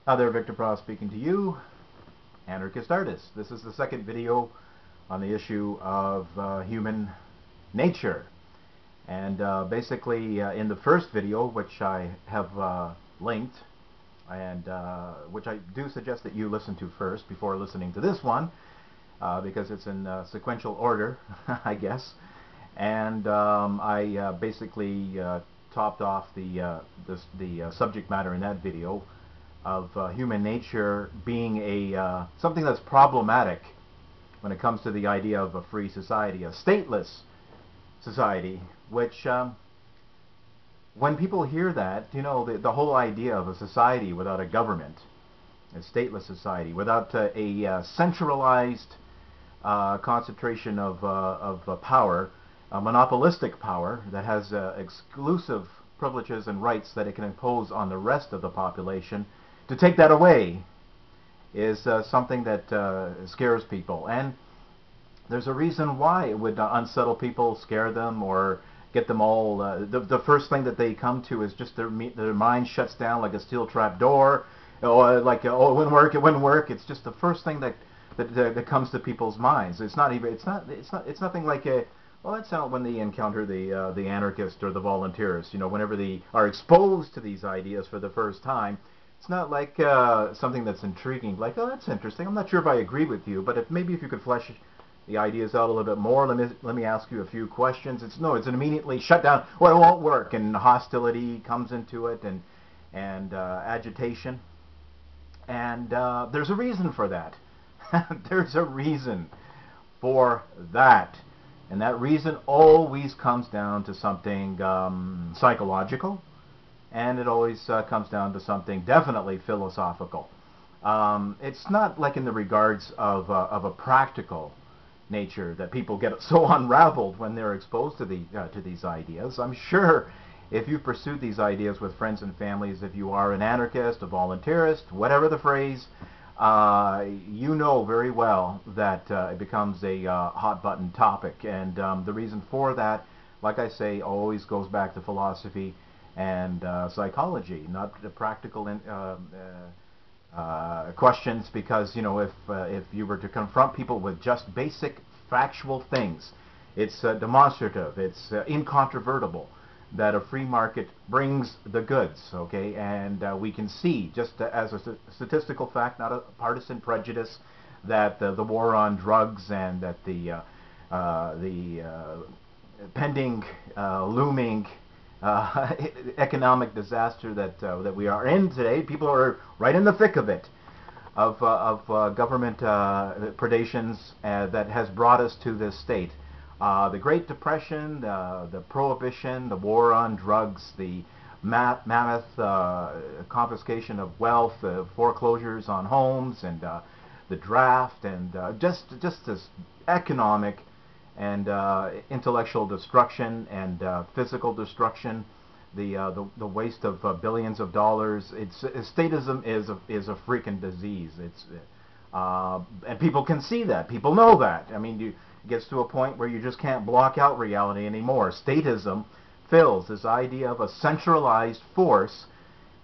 Hi there, Victor Pross speaking to you, Anarchist Artist. This is the second video on the issue of human nature. And basically in the first video, which I have linked, and which I do suggest that you listen to first before listening to this one, because it's in sequential order, I guess. And I basically topped off the subject matter in that video of human nature being a something that's problematic when it comes to the idea of a free society, a stateless society, which when people hear that, you know, the whole idea of a society without a government, a stateless society, without a centralized concentration of power, a monopolistic power that has exclusive privileges and rights that it can impose on the rest of the population, to take that away is something that scares people. And there's a reason why it would unsettle people, scare them, or get them all. The first thing that they come to is just their mind shuts down like a steel trap door. Or like, oh, it wouldn't work, it wouldn't work. It's just the first thing that comes to people's minds. It's not even. It's nothing like a. Well, that's how when they encounter the anarchist or the volunteerist. You know, whenever they are exposed to these ideas for the first time. It's not like something that's intriguing, like, oh, that's interesting. I'm not sure if I agree with you, but maybe if you could flesh the ideas out a little bit more, let me ask you a few questions. It's an immediately shut down. Well, it won't work, and hostility comes into it, and agitation, and there's a reason for that. There's a reason for that, and that reason always comes down to something psychological. And it always comes down to something definitely philosophical. It's not like in the regards of a practical nature that people get so unraveled when they're exposed to these ideas. I'm sure if you pursued these ideas with friends and families, if you are an anarchist, a volunteerist, whatever the phrase, you know very well that it becomes a hot button topic. And the reason for that, like I say, always goes back to philosophy and psychology, not the practical questions, because, you know, if you were to confront people with just basic factual things, it's demonstrative, it's incontrovertible that a free market brings the goods, okay? And we can see, just as a statistical fact, not a partisan prejudice, that the war on drugs and that the pending, looming economic disaster that we are in today. People are right in the thick of it, of government predations that has brought us to this state. The Great Depression, the Prohibition, the war on drugs, the mammoth confiscation of wealth, foreclosures on homes, and the draft, and just this economic and intellectual destruction and physical destruction, the waste of billions of dollars. Statism is a freaking disease. And people can see that. People know that. I mean, it gets to a point where you just can't block out reality anymore. Statism fills this idea of a centralized force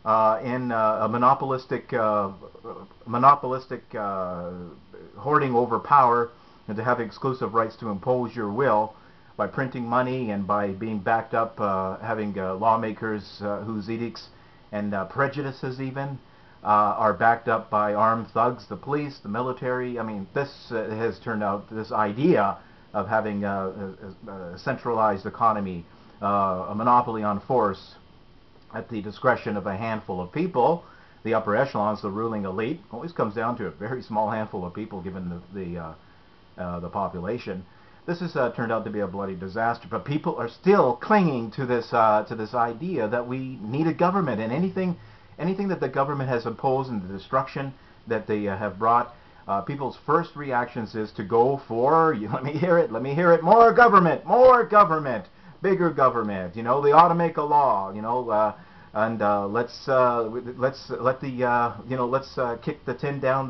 in a monopolistic hoarding over power, and to have exclusive rights to impose your will by printing money and by being backed up, having lawmakers whose edicts and prejudices even are backed up by armed thugs, the police, the military. I mean, this has turned out, this idea of having a centralized economy, a monopoly on force at the discretion of a handful of people, the upper echelons, the ruling elite, always comes down to a very small handful of people given the population. This has turned out to be a bloody disaster, but people are still clinging to this idea that we need a government, and anything that the government has imposed and the destruction that they have brought, people's first reactions is to go for, let me hear it, more government, bigger government. You know, they ought to make a law. You know, and let's kick the tin down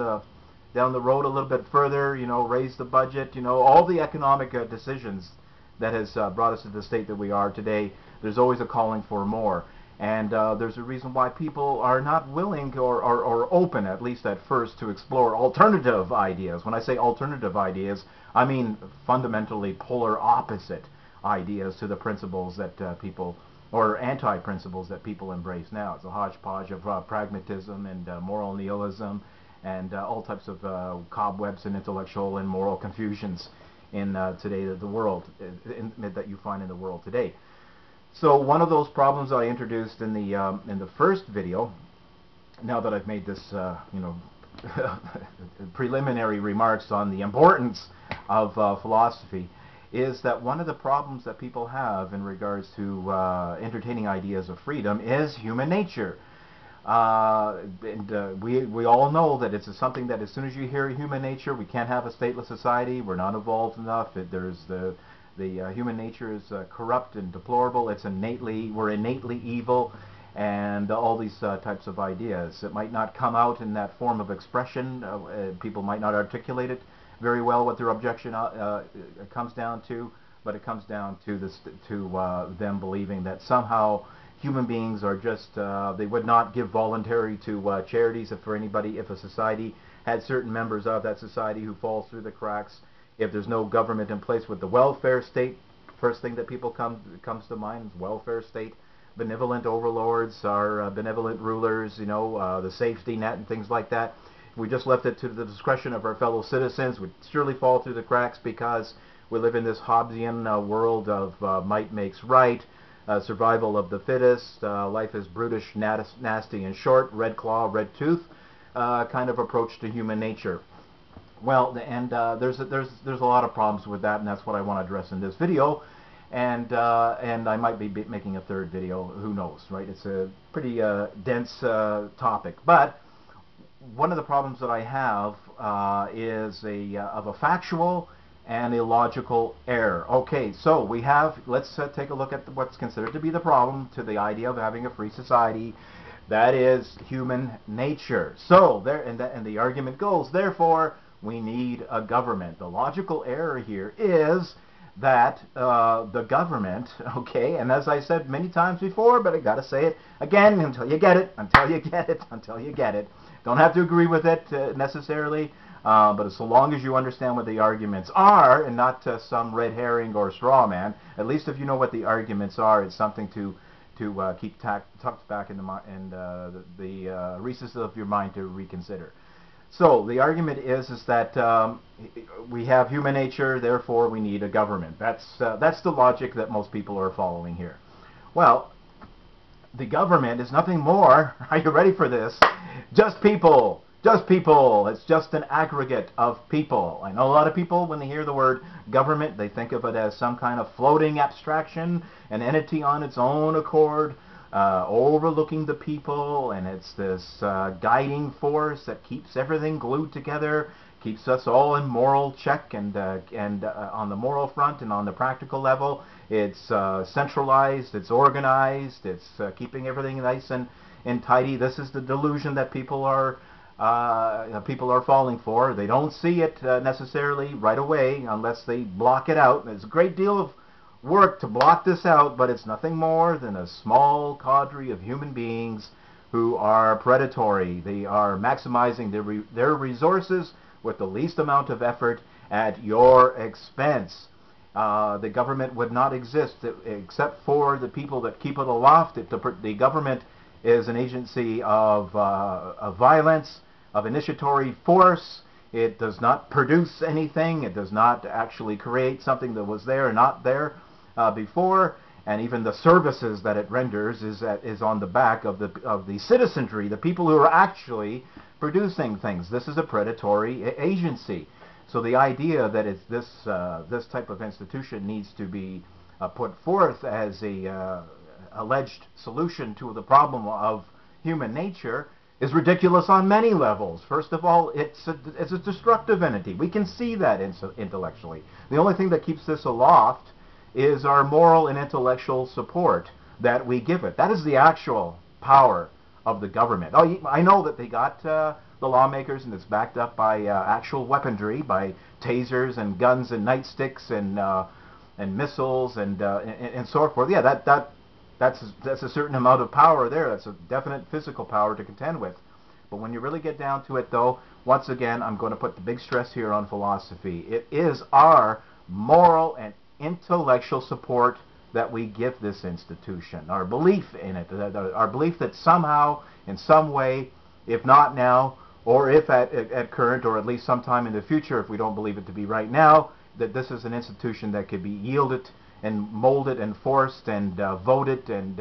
the road a little bit further. You know, raise the budget. You know, all the economic decisions that has brought us to the state that we are today. There's always a calling for more. And there's a reason why people are not willing or open, at least at first, to explore alternative ideas. When I say alternative ideas, I mean fundamentally polar opposite ideas to the principles that people, or anti-principles that people embrace now. It's a hodgepodge of pragmatism and moral nihilism and all types of cobwebs and intellectual and moral confusions in today the world that you find in the world today. So one of those problems that I introduced in the first video, now that I've made this preliminary remarks on the importance of philosophy, is that one of the problems that people have in regards to entertaining ideas of freedom is human nature. We all know that it's something that as soon as you hear human nature, we can't have a stateless society. We're not evolved enough. There's the human nature is corrupt and deplorable. We're innately evil, and all these types of ideas. It might not come out in that form of expression. People might not articulate it very well what their objection comes down to, but it comes down to them believing that somehow human beings are just they would not give voluntary to charities if a society had certain members of that society who falls through the cracks. If there's no government in place with the welfare state, first thing that people comes to mind is welfare state. Benevolent overlords are benevolent rulers, the safety net and things like that. If we just left it to the discretion of our fellow citizens, we'd surely fall through the cracks because we live in this Hobbesian world of might makes right, survival of the fittest, life is brutish, nasty, and short, red claw, red tooth kind of approach to human nature. Well, and there's a lot of problems with that, and that's what I want to address in this video, and I might be making a third video. Who knows, right? It's a pretty dense topic, but one of the problems that I have is of a factual and illogical error. Okay, so let's take a look at what's considered to be the problem to the idea of having a free society. That is human nature. So and the argument goes, therefore, we need a government. The logical error here is that the government, okay, and as I said many times before, but I got to say it again until you get it, until you get it, until you get it. Don't have to agree with it necessarily, but so long as you understand what the arguments are and not some red herring or straw man, at least if you know what the arguments are, it's something to keep tucked back in the recesses of your mind to reconsider. So the argument is that we have human nature, therefore we need a government. That's the logic that most people are following here. Well, the government is nothing more. Are you ready for this? Just people. Just people. It's just an aggregate of people. I know a lot of people, when they hear the word government, they think of it as some kind of floating abstraction, an entity on its own accord, overlooking the people, and it's this guiding force that keeps everything glued together, keeps us all in moral check, and on the moral front and on the practical level, it's centralized, it's organized, it's keeping everything nice and tidy. This is the delusion that people are falling for. They don't see it necessarily right away unless they block it out. There's a great deal of work to block this out, but it's nothing more than a small cadre of human beings who are predatory. They are maximizing their resources with the least amount of effort at your expense. The government would not exist except for the people that keep it aloft. The government is an agency of violence, of initiatory force. It does not produce anything. It does not actually create something that was there or not there before, and even the services that it renders is on the back of the citizenry, the people who are actually producing things. This is a predatory agency. So the idea that it's this type of institution needs to be put forth as a alleged solution to the problem of human nature is ridiculous on many levels. First of all, it's a destructive entity. We can see that intellectually. The only thing that keeps this aloft is our moral and intellectual support that we give it. That is the actual power of the government. Oh, I know that they got the lawmakers, and it's backed up by actual weaponry, by tasers and guns and nightsticks and missiles and so forth. Yeah, That's a certain amount of power there. That's a definite physical power to contend with. But when you really get down to it, though, once again, I'm going to put the big stress here on philosophy. It is our moral and intellectual support that we give this institution, our belief in it, our belief that somehow, in some way, if not now, or if at current, or at least sometime in the future, if we don't believe it to be right now, that this is an institution that could be yielded and molded and forced and voted and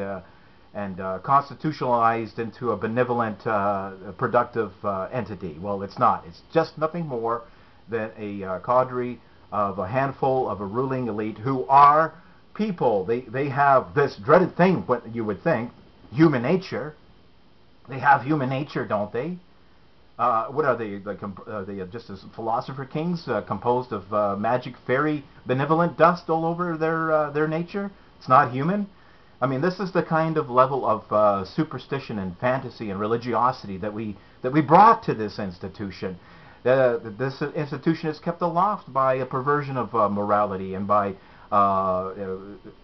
constitutionalized into a benevolent, productive entity. Well, it's not. It's just nothing more than a cadre of a handful of a ruling elite who are people. They have this dreaded thing, what you would think, human nature. They have human nature, don't they? What are they? They are just as philosopher kings composed of magic, fairy, benevolent dust all over their nature? It's not human. I mean, this is the kind of level of superstition and fantasy and religiosity that we brought to this institution. This institution is kept aloft by a perversion of morality and by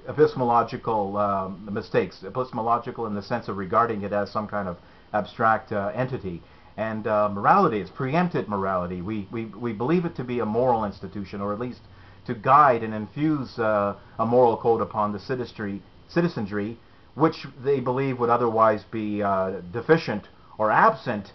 epistemological mistakes. Epistemological in the sense of regarding it as some kind of abstract entity. And morality is preempted morality. We believe it to be a moral institution, or at least to guide and infuse a moral code upon the citizenry, which they believe would otherwise be deficient or absent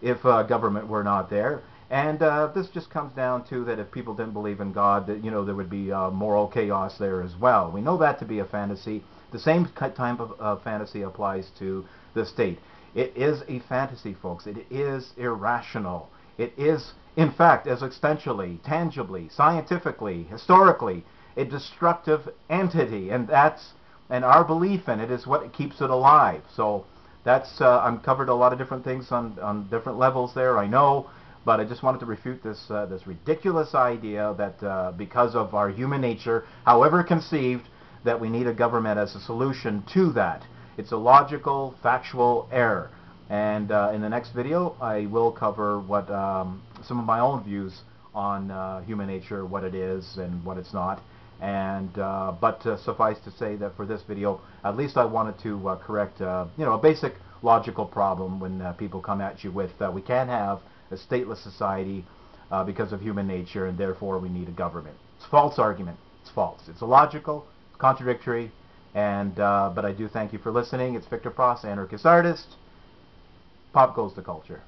if government were not there. And this just comes down to that if people didn't believe in God, that there would be moral chaos there as well. We know that to be a fantasy. The same type of fantasy applies to the state. It is a fantasy, folks. It is irrational. It is, in fact, existentially, tangibly, scientifically, historically, a destructive entity, and our belief in it is what keeps it alive. So that's I've covered a lot of different things on different levels there, I know, but I just wanted to refute this ridiculous idea that because of our human nature, however conceived, that we need a government as a solution to that. It's a logical, factual error. And in the next video, I will cover what some of my own views on human nature, what it is and what it's not. And but suffice to say that for this video, at least I wanted to correct a basic logical problem when people come at you with we can't have a stateless society because of human nature, and therefore we need a government. It's a false argument. It's false. It's illogical. It's contradictory. And but I do thank you for listening. It's Victor Pross, Anarchist Artist. Pop goes the culture.